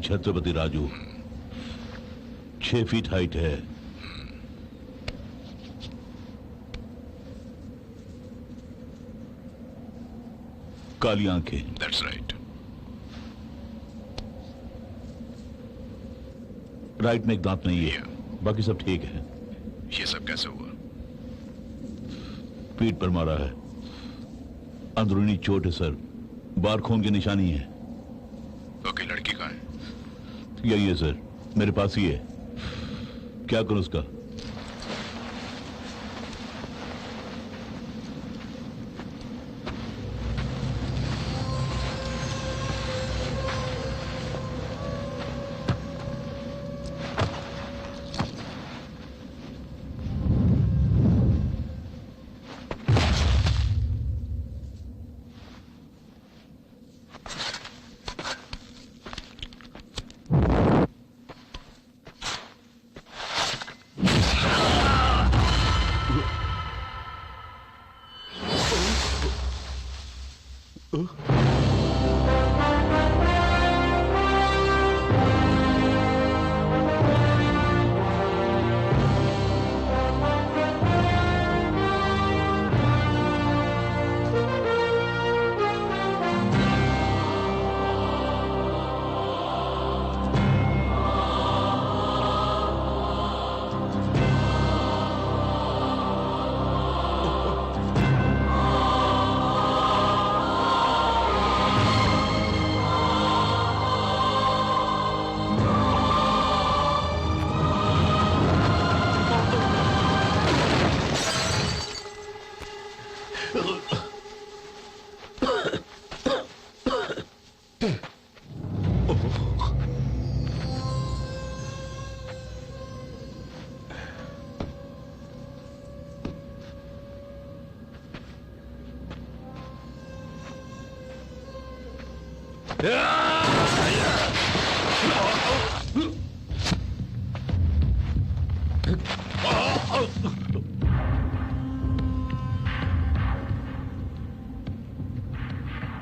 Chhatrapati Raju, 6 feet height है, काली आंखें। That's right. Right में एक दांत नहीं है, बाकी सब ठीक है। ये सब कैसे हुआ? पीठ पर मारा है, अंदरूनी चोट है सर, बार खून की निशानी है। ओके, लड़की कहाँ है? यही है सर, मेरे पास ही है। क्या करूं उसका?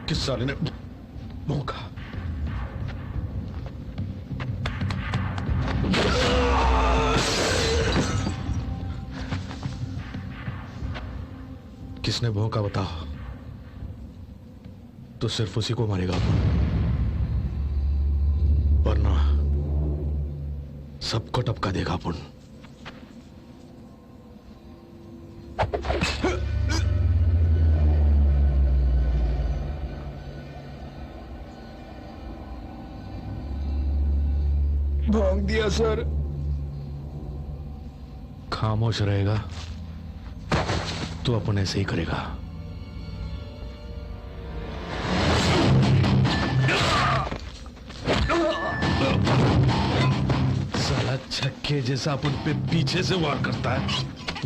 किस साले ने भौंका? किसने भौंका बताओ, तो सिर्फ उसी को मारेगा अपन, वरना सबको टपका देगा अपन। भौंक दिया सर। खामोश रहेगा तो अपन ऐसे ही करेगा। साला छक्के जैसा अपन पे पीछे से वार करता है।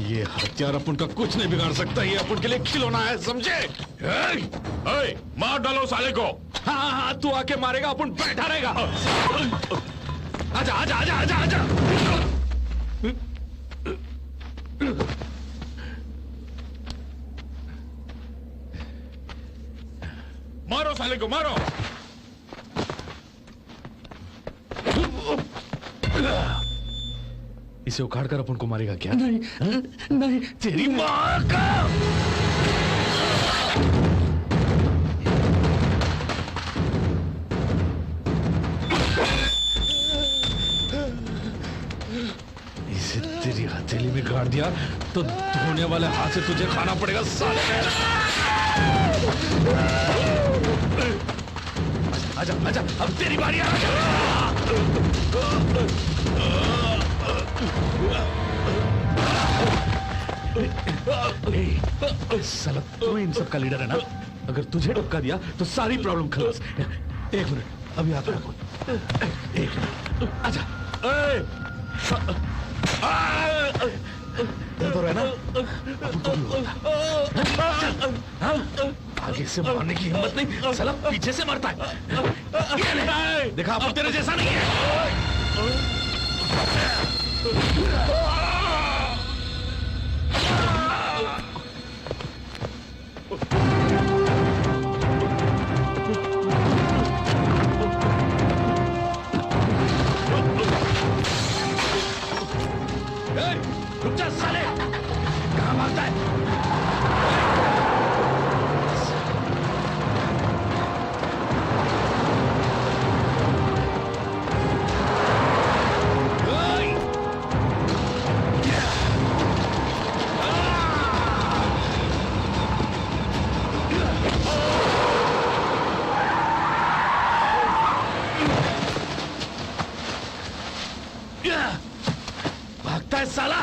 ये हथियार अपन का कुछ नहीं बिगाड़ सकता, ये अपन के लिए खिलौना है, समझे? मार डालो साले को। हाँ हाँ, तू आके मारेगा, अपन बैठा रहेगा। आजा आजा आजा आजा आजा। मारो साले को, मारो। इसे उखाड़ कर अपन को मारेगा क्या? नहीं नहीं, तेरी माँ का। इसे तेरी हथेली में गाड़ दिया तो धोने वाले हाथ से तुझे खाना पड़ेगा साले। आजा आजा, अब तेरी बारी आ। साला तू इन सब का लीडर है ना? अगर तुझे टपका दिया तो सारी प्रॉब्लम खलास। एक मिनट, अभी आता है। एक मिनट, आजा। तो रहा ना, अपन को भी होगा। आगे से मारने की हिम्मत नहीं, साला पीछे से मारता है। ये ले, देखा अपन तेरे जैसा नहीं है। रुक जा साले, कहाँ भागता है? भागता है साला।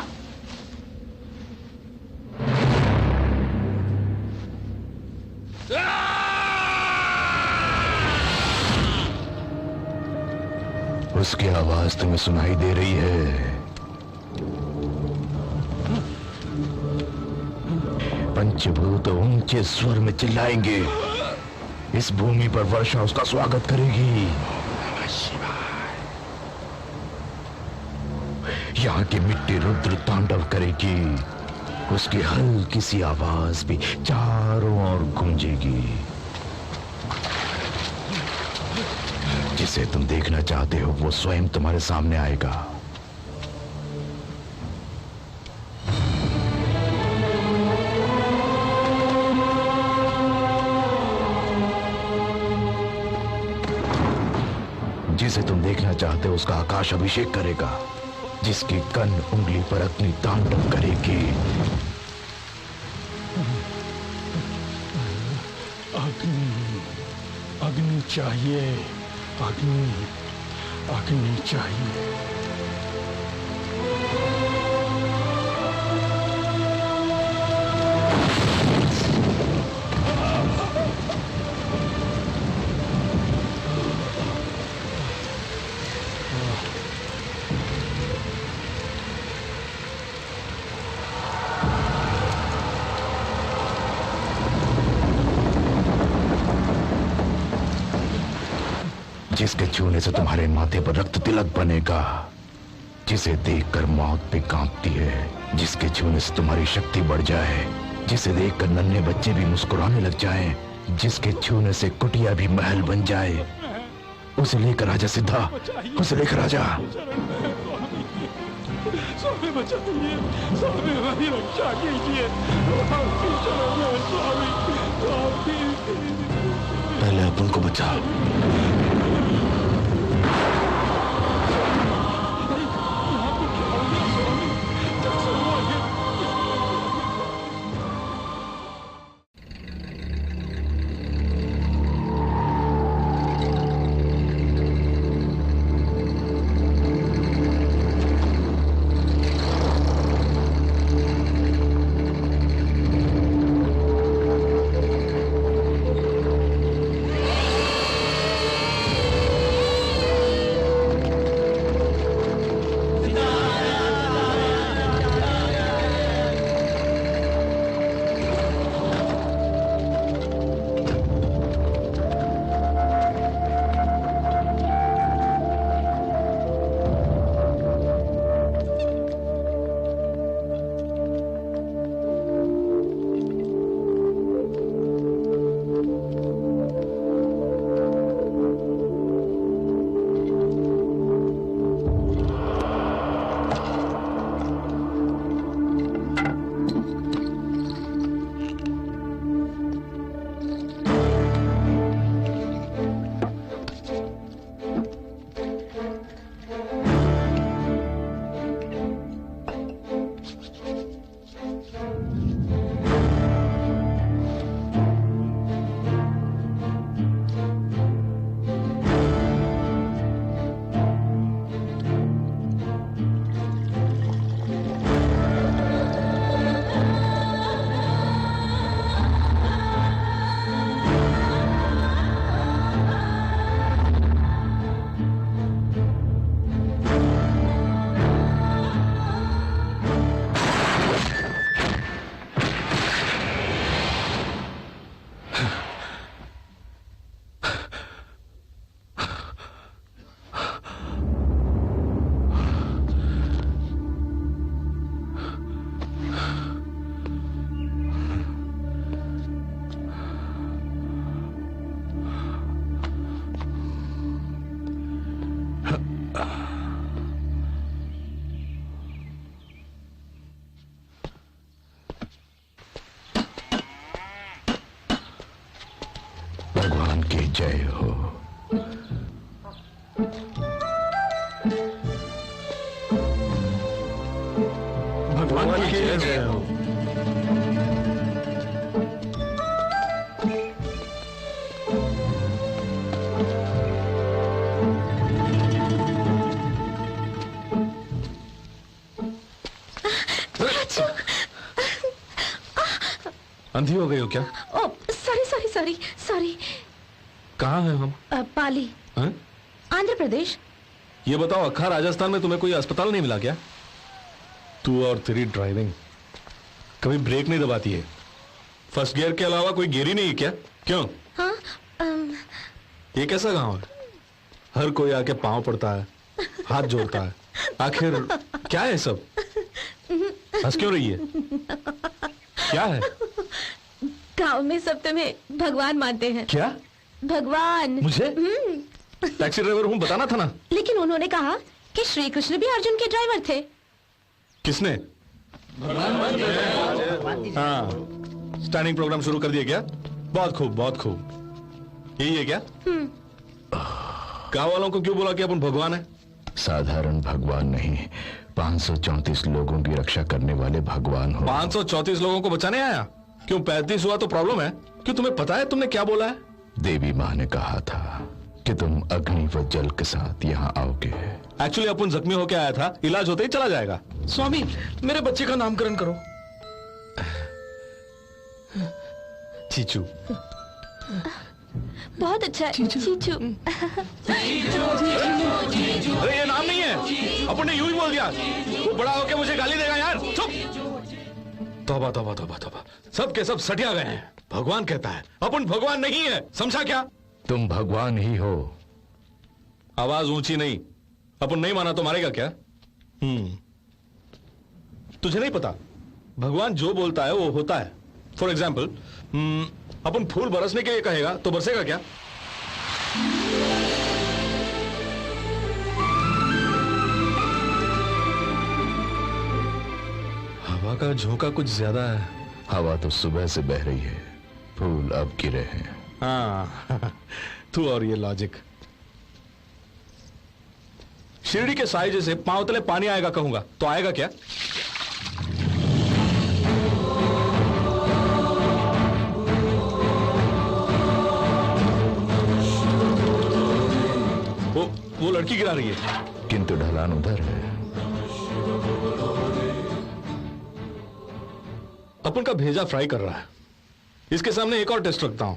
उसकी आवाज तुम्हें सुनाई दे रही है। पंचभूत ऊंचे स्वर में चिल्लाएंगे। इस भूमि पर वर्षा उसका स्वागत करेगी। यहाँ की मिट्टी रुद्र तांडव करेगी। उसकी हल्की सी आवाज भी चारों ओर गूंजेगी। जिसे तुम देखना चाहते हो वो स्वयं तुम्हारे सामने आएगा। जिसे तुम देखना चाहते हो उसका आकाश अभिषेक करेगा। जिसकी कन उंगली पर अग्नि तांडव करेगी। अग्नि चाहिए, अग्नि चाहिए। जिसके छूने से तुम्हारे माथे पर रक्त तिलक बनेगा। जिसे देखकर मौत पे कांपती है। जिसके छूने से तुम्हारी शक्ति बढ़ जाए। जिसे देखकर नन्हे बच्चे भी मुस्कुराने लग जाएं। जिसके छूने से कुटिया भी महल बन जाए। उसे लेकर आजा सिद्धा, उसे लेकर आजा। स्वामी बचाइए, स्वामी हमारी रक्षा कीजिए, स्वामी। पहले अपन को बचा। जय हो। भगवान की जय हो। अंधी हो गई हो क्या? ओ सॉरी सॉरी सॉरी सॉरी। कहाँ हैं हम? पाली, हैं? आंध्र प्रदेश। ये बताओ, अक्खा राजस्थान में तुम्हें कोई अस्पताल नहीं मिला क्या? तू और तेरी ड्राइविंग कभी ब्रेक नहीं दबाती है। फर्स्ट गियर के अलावा कोई गियर ही नहीं है क्या? क्यों? हाँ, ये कैसा गांव है? हर कोई आके पांव पड़ता है, हाथ जोड़ता है। आखिर क्या है सब? हंस क्यों रही है? क्या है? गांव में सब तुम्हें भगवान मानते हैं। क्या? भगवान। मुझे? टैक्सी ड्राइवर हूं, बताना था ना। लेकिन उन्होंने कहा कि श्री कृष्ण भी अर्जुन के ड्राइवर थे। किसने? हाँ, स्टैंडिंग प्रोग्राम शुरू कर दिया क्या? बहुत खूब, बहुत खूब। यही है क्या? गांव वालों को क्यों बोला कि अपन भगवान है? साधारण भगवान नहीं, 534 लोगों की रक्षा करने वाले भगवान हो। 534 लोगों को बचाने आया? क्यों 35 हुआ तो प्रॉब्लम है? क्यों तुम्हें पता है तुमने क्या बोला है? देवी माँ ने कहा था कि तुम अग्नि व जल के साथ यहाँ आओगे। एक्चुअली अपन जख्मी होके आया था, इलाज होते ही चला जाएगा। स्वामी, मेरे बच्चे का नामकरण करो। चीचू। बहुत अच्छा है। चीचू। अरे ये नाम नहीं है, अपन ने यूं ही बोल दिया। वो बड़ा होके मुझे गाली देगा यार। चुप। तौबा तौबा तौबा तौबा, सब के सब सटिया गए हैं। भगवान कहता है, अपन भगवान नहीं है, समझा क्या? तुम भगवान ही हो। आवाज ऊंची नहीं। अपन नहीं माना तो मारेगा क्या? तुझे नहीं पता, भगवान जो बोलता है वो होता है। फॉर एग्जाम्पल, अपन फूल बरसने के लिए कहेगा तो बरसेगा क्या? हवा का झोंका कुछ ज्यादा है। हवा तो सुबह से बह रही है, फूल अब गिरे हैं। हाँ, तू और ये लॉजिक। शिरडी के साई जैसे पांव तले पानी आएगा कहूंगा तो आएगा क्या? वो लड़की गिरा रही है। किंतु ढलान उधर है। अपन का भेजा फ्राई कर रहा है। इसके सामने एक और टेस्ट रखता हूं।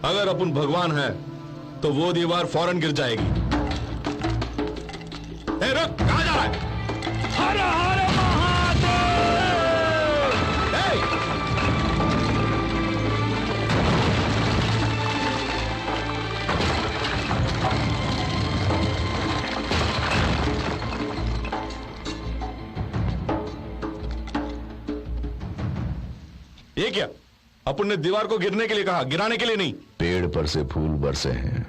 अगर अपन भगवान है तो वो दीवार फौरन गिर जाएगी। ए, रुक, कहां जा रहा है? हर हर महादेव! ये क्या? अपन ने दीवार को गिरने के लिए कहा, गिराने के लिए नहीं। पेड़ पर से फूल बरसे हैं,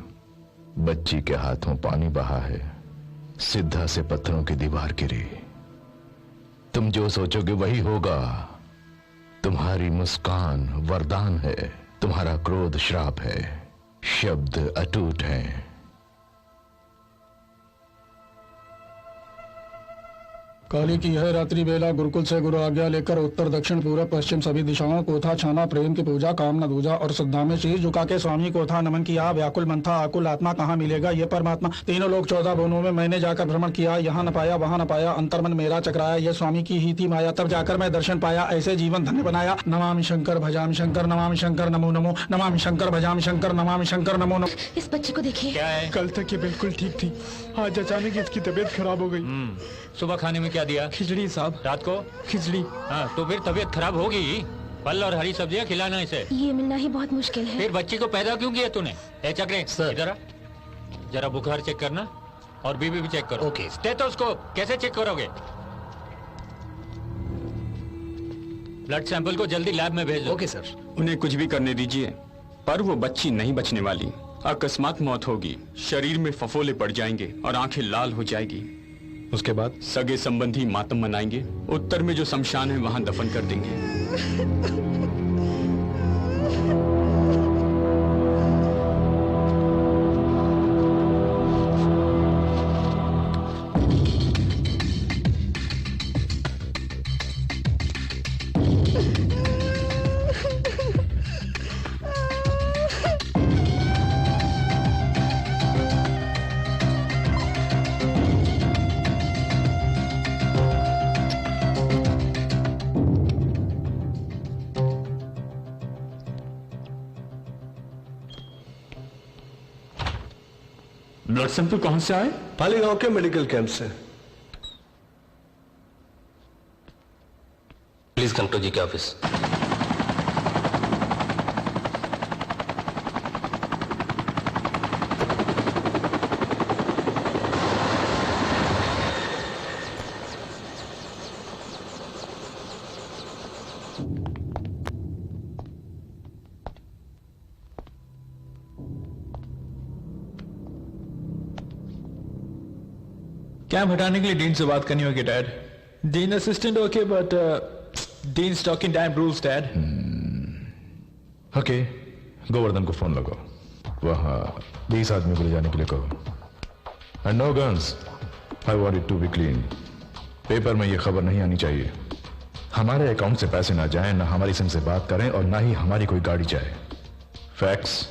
बच्ची के हाथों पानी बहा है, सिद्धा से पत्थरों की दीवार गिरी। तुम जो सोचोगे वही होगा। तुम्हारी मुस्कान वरदान है, तुम्हारा क्रोध श्राप है, शब्द अटूट हैं। काली की है रात्रि बेला, गुरुकुल से गुरु आज्ञा लेकर उत्तर दक्षिण पूर्व पश्चिम सभी दिशाओं को था छाना, प्रेम की पूजा, कामना दूजा और श्रद्धा में शीश झुका के स्वामी को था नमन किया। व्याकुल मन था आकुल आत्मा, कहाँ मिलेगा ये परमात्मा? तीनों लोग 14 भुवनों में मैंने जाकर भ्रमण किया, यहाँ न पाया वहाँ न पाया, अंतर्मन मेरा चकराया, ये स्वामी की ही थी माया, तब जाकर मैं दर्शन पाया, ऐसे जीवन धन्य बनाया। नमामि शंकर भजामि शंकर, नमामि शंकर नमो नमो, नमामि शंकर भजामि शंकर, नमामि शंकर नमो नमो। इस बच्चे को देखिए। क्या है? कल तक ये बिल्कुल ठीक थी, आज अचानक इसकी तबीयत खराब हो गई। सुबह खाने में क्या दिया? खिचड़ी साहब। रात को? खिचड़ी। हाँ, तो फिर तबीयत खराब होगी। फल और हरी सब्जियां खिलाना इसे। ये मिलना ही बहुत मुश्किल है। फिर बच्ची को पैदा क्यों किया तूने? ए चक्रे, इधर आ। जरा बुखार चेक करना और बीपी भी चेक करो। ओके। स्टेथोस्कोप कैसे चेक करोगे? ब्लड सैंपल को जल्दी लैब में भेज दो। Okay sir. उन्हें कुछ भी करने दीजिए, पर वो बच्ची नहीं बचने वाली। अकस्मात मौत होगी, शरीर में फफोले पड़ जाएंगे और आंखें लाल हो जाएगी। उसके बाद सगे संबंधी मातम मनाएंगे, उत्तर में जो शमशान है वहां दफन कर देंगे। ब्लड सैंपल कौन से आए? पाली गांव के मेडिकल कैंप से। प्लीज कम टू जी के ऑफिस। कैंप हटाने के लिए डीन से बात करनी होगी dad. Dean assistant okay but dean stock in time rules dad. Okay, Govardhan को फोन लगाओ, वहां 20 आदमी को ले जाने के लिए कहो। And no guns, I want it to be clean. Paper में ये खबर नहीं आनी चाहिए। हमारे अकाउंट से पैसे ना जाएं, ना हमारी सिम से बात करें और ना ही हमारी कोई गाड़ी जाए। फैक्ट्स